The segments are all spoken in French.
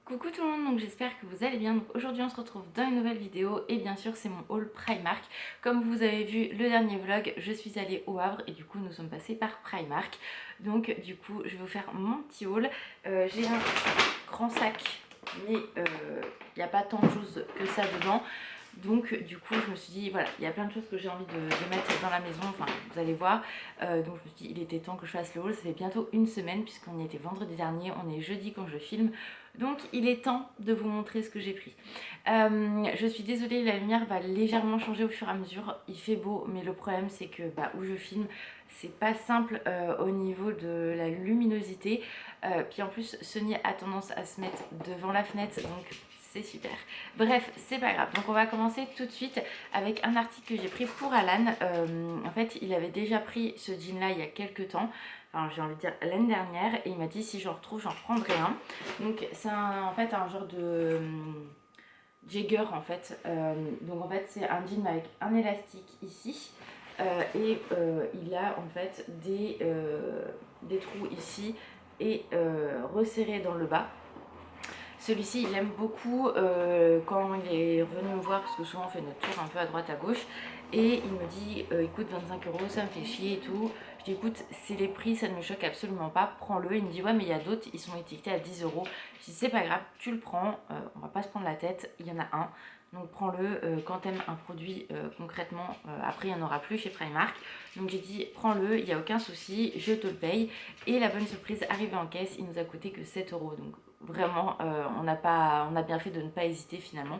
Coucou tout le monde, donc j'espère que vous allez bien. Donc aujourd'hui on se retrouve dans une nouvelle vidéo et bien sûr c'est mon haul Primark. Comme vous avez vu le dernier vlog, je suis allée au Havre et du coup nous sommes passés par Primark. Donc du coup je vais vous faire mon petit haul. J'ai un grand sac mais il n'y a pas tant de choses que ça dedans. Donc du coup je me suis dit voilà, il y a plein de choses que j'ai envie de mettre dans la maison, enfin vous allez voir. Donc je me suis dit il était temps que je fasse le haul. Ça fait bientôt une semaine puisqu'on y était vendredi dernier, on est jeudi quand je filme. Donc il est temps de vous montrer ce que j'ai pris. Je suis désolée, la lumière va légèrement changer au fur et à mesure. Il fait beau mais le problème c'est que où je filme c'est pas simple au niveau de la luminosité. Puis en plus Sony a tendance à se mettre devant la fenêtre, donc c'est super. Bref, c'est pas grave. Donc on va commencer tout de suite avec un article que j'ai pris pour Alan. En fait, il avait déjà pris ce jean là il y a quelques temps. Enfin, j'ai envie de dire l'année dernière. Et il m'a dit si j'en retrouve, j'en prendrai un. Donc c'est en fait un genre de jagger en fait. Donc en fait c'est un jean avec un élastique ici. Il a en fait des trous ici et resserré dans le bas. Celui-ci, il aime beaucoup quand il est revenu me voir, parce que souvent on fait notre tour un peu à droite à gauche. Et il me dit, écoute, 25 €, ça me fait chier et tout. Je dis, écoute, c'est les prix, ça ne me choque absolument pas, prends-le. Il me dit, ouais, mais il y a d'autres, ils sont étiquetés à 10 €. Je dis, c'est pas grave, tu le prends, on va pas se prendre la tête, il y en a un. Donc prends-le quand t'aimes un produit concrètement. Après, il n'y en aura plus chez Primark. Donc j'ai dit, prends-le, il n'y a aucun souci, je te le paye. Et la bonne surprise, arrivé en caisse, il nous a coûté que 7 €. Donc vraiment, on a bien fait de ne pas hésiter finalement.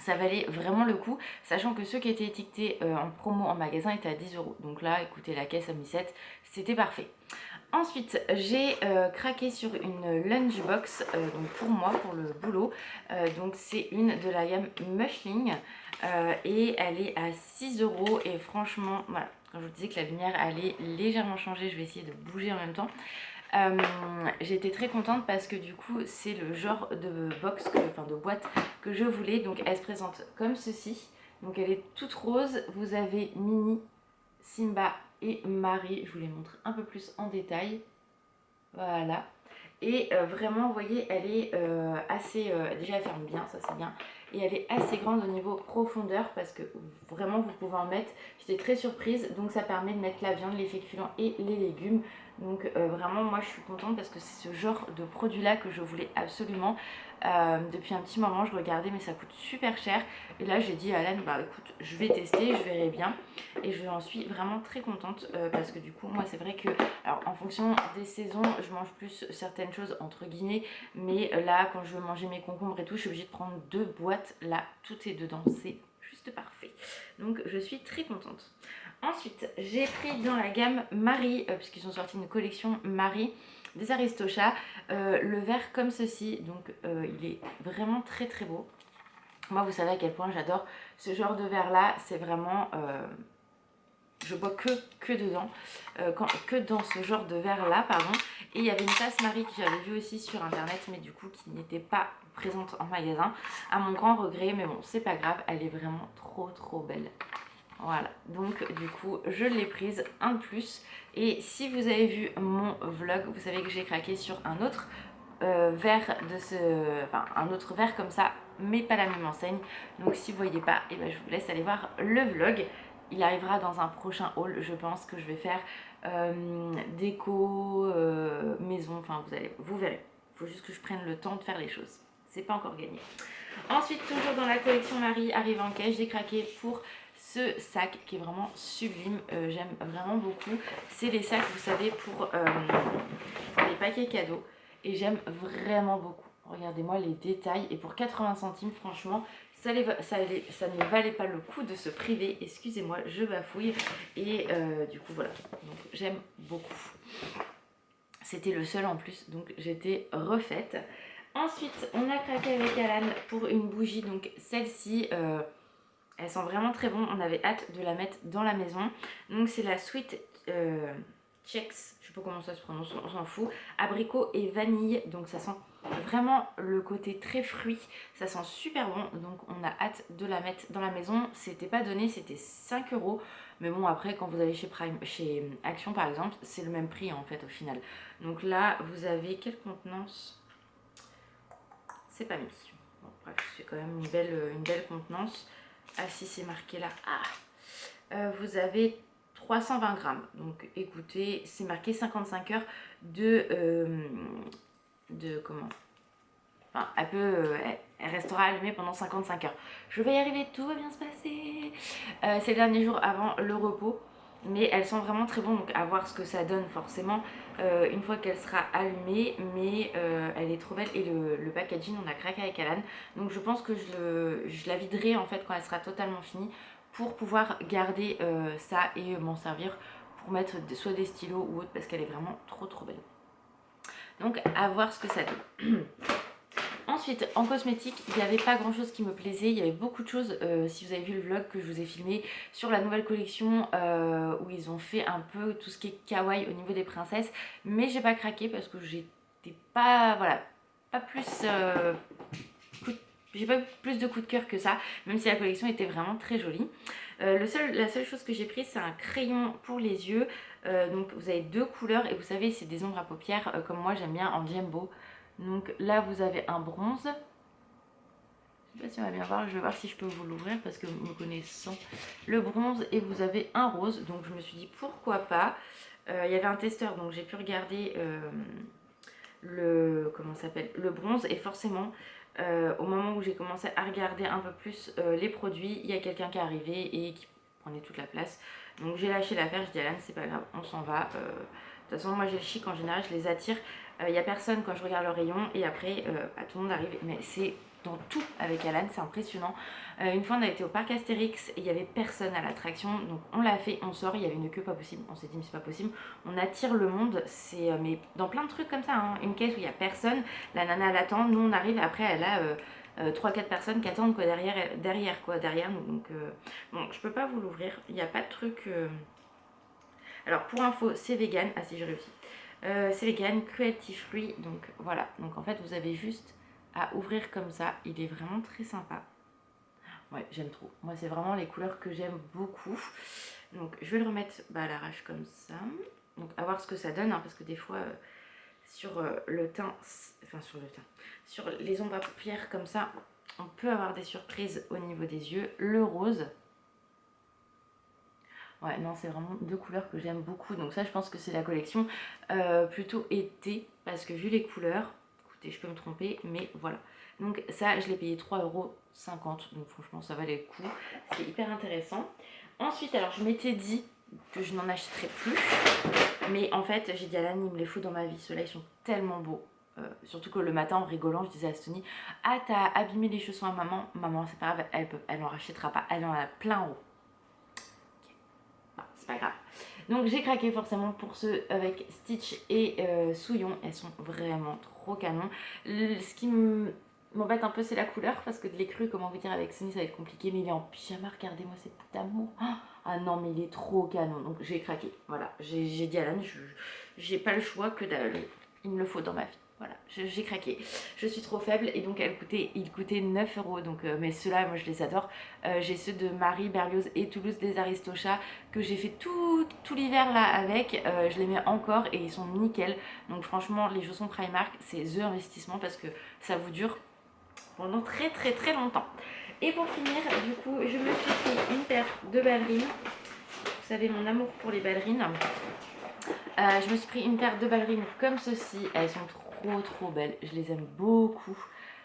Ça valait vraiment le coup, sachant que ceux qui étaient étiquetés en promo en magasin étaient à 10 €. Donc là, écoutez, la caisse a mis 7, c'était parfait. Ensuite, j'ai craqué sur une lunchbox, donc pour moi, pour le boulot. Donc c'est une de la gamme Mushling et elle est à 6 € et franchement, voilà, quand je vous disais que la lumière allait légèrement changer, je vais essayer de bouger en même temps. J'étais très contente parce que du coup c'est le genre de box, de boîte que je voulais. Donc elle se présente comme ceci. Donc elle est toute rose. Vous avez Minnie, Simba et Marie. Je vous les montre un peu plus en détail. Voilà. Et vraiment, vous voyez, elle est assez... déjà, elle ferme bien, ça c'est bien. Et elle est assez grande au niveau profondeur parce que vraiment, vous pouvez en mettre. J'étais très surprise. Donc, ça permet de mettre la viande, les féculents et les légumes. Donc, vraiment, moi, je suis contente parce que c'est ce genre de produit-là que je voulais absolument. Depuis un petit moment, je regardais, mais ça coûte super cher. Et là, j'ai dit à Alan, écoute, je vais tester, je verrai bien. Et je en suis vraiment très contente parce que du coup, moi, c'est vrai que... Alors, en fonction des saisons, je mange plus certaines choses entre guillemets, mais là quand je veux manger mes concombres et tout, je suis obligée de prendre 2 boîtes. Là tout est dedans, c'est juste parfait, donc je suis très contente. Ensuite j'ai pris dans la gamme Marie, puisqu'ils ont sorti une collection Marie des Aristochats, le verre comme ceci. Donc il est vraiment très très beau. Moi vous savez à quel point j'adore ce genre de verre là, c'est vraiment je bois que dedans, que dans ce genre de verre là, pardon. Et il y avait une tasse Marie que j'avais vue aussi sur internet, mais du coup qui n'était pas présente en magasin, à mon grand regret. Mais bon, c'est pas grave, elle est vraiment trop belle. Voilà, donc du coup je l'ai prise, un de plus. Et si vous avez vu mon vlog, vous savez que j'ai craqué sur un autre verre de un autre verre comme ça, mais pas la même enseigne. Donc si vous voyez pas, et je vous laisse aller voir le vlog. Il arrivera dans un prochain haul, je pense que je vais faire déco, maison, enfin vous verrez. Il faut juste que je prenne le temps de faire les choses. C'est pas encore gagné. Ensuite, toujours dans la collection Marie, arrive en caisse, j'ai craqué pour ce sac qui est vraiment sublime. J'aime vraiment beaucoup. C'est les sacs, vous savez, pour les paquets cadeaux. Et j'aime vraiment beaucoup. Regardez-moi les détails. Et pour 80 centimes, franchement, ça ne valait pas le coup de se priver. Excusez-moi, je bafouille. Et du coup, voilà. Donc, j'aime beaucoup. C'était le seul en plus, donc j'étais refaite. Ensuite, on a craqué avec Alan pour une bougie. Donc, celle-ci, elle sent vraiment très bon. On avait hâte de la mettre dans la maison. Donc, c'est la Sweet Chex, je sais pas comment ça se prononce, on s'en fout, abricot et vanille. Donc ça sent vraiment le côté très fruit, ça sent super bon. Donc on a hâte de la mettre dans la maison. C'était pas donné, c'était 5 €, mais bon, après quand vous allez chez Action par exemple, c'est le même prix en fait au final. Donc là vous avez quelle contenance? c'est pas mis. Bon, bref, c'est quand même une belle contenance. Ah si, c'est marqué là. Vous avez 320 grammes. Donc écoutez, c'est marqué 55 heures de comment, enfin, elle restera allumée pendant 55 heures. Je vais y arriver, tout va bien se passer. C'est le dernier jour avant le repos. Mais elles sont vraiment très bonnes, donc à voir ce que ça donne forcément une fois qu'elle sera allumée. Mais elle est trop belle et le packaging, on a craqué avec Alan. Donc je pense que je la viderai en fait quand elle sera totalement finie pour pouvoir garder ça et m'en servir pour mettre soit des stylos ou autre parce qu'elle est vraiment trop belle. Donc à voir ce que ça donne. Ensuite, en cosmétique, il n'y avait pas grand chose qui me plaisait. Il y avait beaucoup de choses, si vous avez vu le vlog que je vous ai filmé sur la nouvelle collection où ils ont fait un peu tout ce qui est kawaii au niveau des princesses. Mais j'ai pas craqué parce que j'étais pas, voilà, pas plus... j'ai pas eu plus de coup de cœur que ça, même si la collection était vraiment très jolie. La seule chose que j'ai prise, c'est un crayon pour les yeux. Donc vous avez deux couleurs et vous savez, c'est des ombres à paupières comme moi j'aime bien en jumbo. Donc là vous avez un bronze. Je sais pas si on va bien voir, je vais voir si je peux vous l'ouvrir parce que me connaissant le bronze, et vous avez un rose. Donc je me suis dit pourquoi pas. Il y avait un testeur donc j'ai pu regarder le bronze, et forcément au moment où j'ai commencé à regarder un peu plus les produits, il y a quelqu'un qui est arrivé et qui prenait toute la place. Donc j'ai lâché l'affaire, je dis à Alan c'est pas grave, on s'en va. De toute façon moi j'ai le chic en général, je les attire. Il n'y a personne quand je regarde le rayon et après tout le monde arrive. Mais c'est dans tout avec Alan, c'est impressionnant. Une fois on a été au parc Astérix et il n'y avait personne à l'attraction, donc on l'a fait, on sort, il y avait une queue pas possible. On s'est dit mais c'est pas possible, on attire le monde. C'est mais dans plein de trucs comme ça, hein. Une caisse où il n'y a personne, la nana elle attend, nous on arrive, après elle a 3-4 personnes qui attendent quoi, derrière nous. Donc bon, je peux pas vous l'ouvrir, il n'y a pas de truc. Alors pour info, c'est vegan. Ah si, j'ai réussi. C'est vegan, cruelty free, donc voilà. Donc en fait vous avez juste à ouvrir comme ça, il est vraiment très sympa. Ouais, j'aime trop. Moi c'est vraiment les couleurs que j'aime beaucoup. Donc je vais le remettre à l'arrache comme ça. Donc à voir ce que ça donne, hein, parce que des fois sur le teint, sur les ombres à paupières comme ça, on peut avoir des surprises au niveau des yeux. Le rose. Ouais, non, c'est vraiment deux couleurs que j'aime beaucoup. Donc ça, je pense que c'est la collection plutôt été. Parce que vu les couleurs, écoutez, je peux me tromper, mais voilà. Donc ça, je l'ai payé 3,50 €. Donc franchement, ça valait le coup. C'est hyper intéressant. Ensuite, alors je m'étais dit que je n'en achèterais plus. Mais en fait, j'ai dit à Alan, il me les faut dans ma vie. Ceux-là, ils sont tellement beaux. Surtout que le matin, en rigolant, je disais à Stony, ah, t'as abîmé les chaussons à maman. Maman, c'est pas grave, elle n'en rachètera pas. Elle en a plein haut. C'est pas grave. Donc j'ai craqué forcément pour ceux avec Stitch et Souillon. Elles sont vraiment trop canon. Ce qui m'embête un peu, c'est la couleur, parce que de l'écru, comment vous dire, avec Sonny ça va être compliqué. Mais il est en pyjama, regardez-moi cet amour. Ah non, mais il est trop canon. Donc j'ai craqué. Voilà, j'ai dit à Alan, j'ai pas le choix que d'aller. Il me le faut dans ma vie. Voilà, j'ai craqué. Je suis trop faible et donc il coûtait 9 €. Donc, mais ceux-là, moi je les adore. J'ai ceux de Marie, Berlioz et Toulouse des Aristochats que j'ai fait tout l'hiver là avec. Je les mets encore et ils sont nickel. Donc franchement, les chaussons Primark, c'est the investissement parce que ça vous dure pendant très longtemps. Et pour finir, du coup, je me suis pris une paire de ballerines. Vous savez mon amour pour les ballerines. Je me suis pris une paire de ballerines comme ceci. Elles sont trop belles, je les aime beaucoup.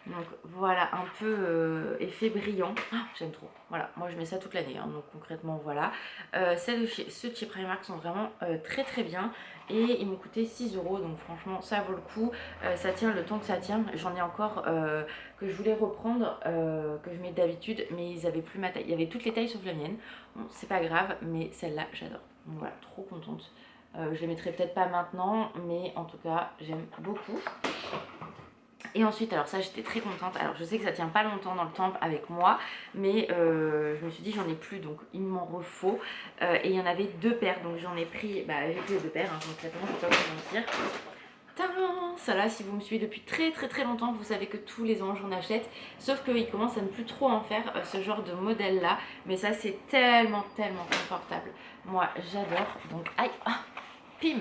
Donc voilà, un peu effet brillant. Oh, j'aime trop. Voilà, moi je mets ça toute l'année, hein, donc concrètement voilà. Ceux de chez Primark sont vraiment très bien et ils m'ont coûté 6 €. Donc franchement ça vaut le coup. Ça tient le temps que ça tient. J'en ai encore que je voulais reprendre, que je mets d'habitude, mais ils avaient plus ma taille. Il y avait toutes les tailles sauf la mienne. Bon, c'est pas grave, mais celle-là j'adore. Donc voilà, trop contente. Je les mettrai peut-être pas maintenant, mais en tout cas j'aime beaucoup. Et ensuite, alors ça j'étais très contente. Alors je sais que ça tient pas longtemps dans le temps avec moi, mais je me suis dit j'en ai plus, donc il m'en refaut. Et il y en avait deux paires, donc j'en ai pris, j'ai pris les deux paires, hein, concrètement, je vais pas vous mentir. Tadam! Ça là, si vous me suivez depuis très longtemps, vous savez que tous les ans j'en achète. Sauf qu'il commence à ne plus trop en faire ce genre de modèle là. Mais ça c'est tellement confortable. Moi j'adore. Donc aïe, pim,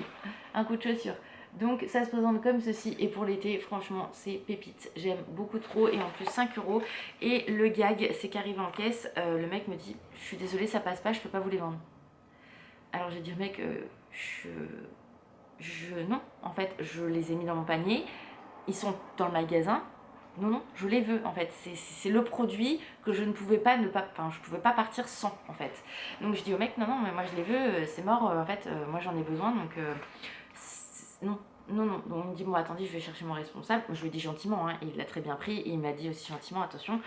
un coup de chaussure. Donc ça se présente comme ceci et pour l'été franchement c'est pépite, j'aime beaucoup trop et en plus 5 euros. Et le gag c'est qu'arrivé en caisse, le mec me dit je suis désolée ça passe pas, je peux pas vous les vendre. Alors j'ai dit au mec non en fait je les ai mis dans mon panier, ils sont dans le magasin. Non, je les veux en fait, c'est le produit que je ne pouvais pas enfin je pouvais pas partir sans en fait. Donc je dis au mec non mais moi je les veux, c'est mort en fait, moi j'en ai besoin donc non. Donc il me dit bon attendez je vais chercher mon responsable. Je lui ai dit gentiment, hein, il l'a très bien pris et il m'a dit aussi gentiment attention,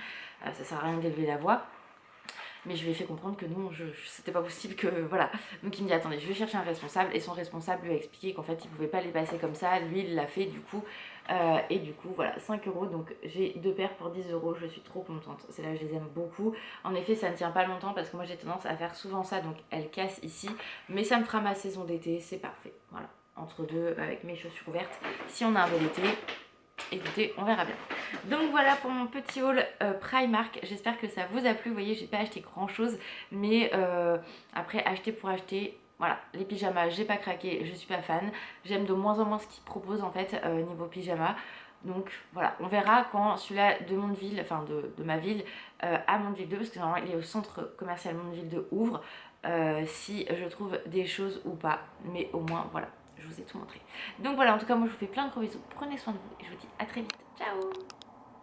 ça sert à rien d'élever la voix. Mais je lui ai fait comprendre que non, c'était pas possible que voilà. Donc il me dit attendez je vais chercher un responsable et son responsable lui a expliqué qu'en fait il pouvait pas les passer comme ça, lui il l'a fait du coup. Et du coup voilà 5 euros, donc j'ai 2 paires pour 10 euros, je suis trop contente, c'est là je les aime beaucoup. En effet ça ne tient pas longtemps parce que moi j'ai tendance à faire souvent ça, donc elles cassent ici, mais ça me fera ma saison d'été, c'est parfait, voilà, entre deux avec mes chaussures ouvertes, si on a un bel été, écoutez on verra bien. Donc voilà pour mon petit haul Primark, j'espère que ça vous a plu. Vous voyez j'ai pas acheté grand chose, mais après acheter pour acheter. Voilà, les pyjamas, j'ai pas craqué, je suis pas fan. J'aime de moins en moins ce qu'ils proposent en fait niveau pyjama. Donc voilà, on verra quand celui-là de Mondeville, enfin de ma ville, à Mondeville 2, parce que normalement il est au centre commercial Mondeville 2 ouvre, si je trouve des choses ou pas. Mais au moins voilà, je vous ai tout montré. Donc voilà, en tout cas moi je vous fais plein de gros bisous, prenez soin de vous et je vous dis à très vite. Ciao!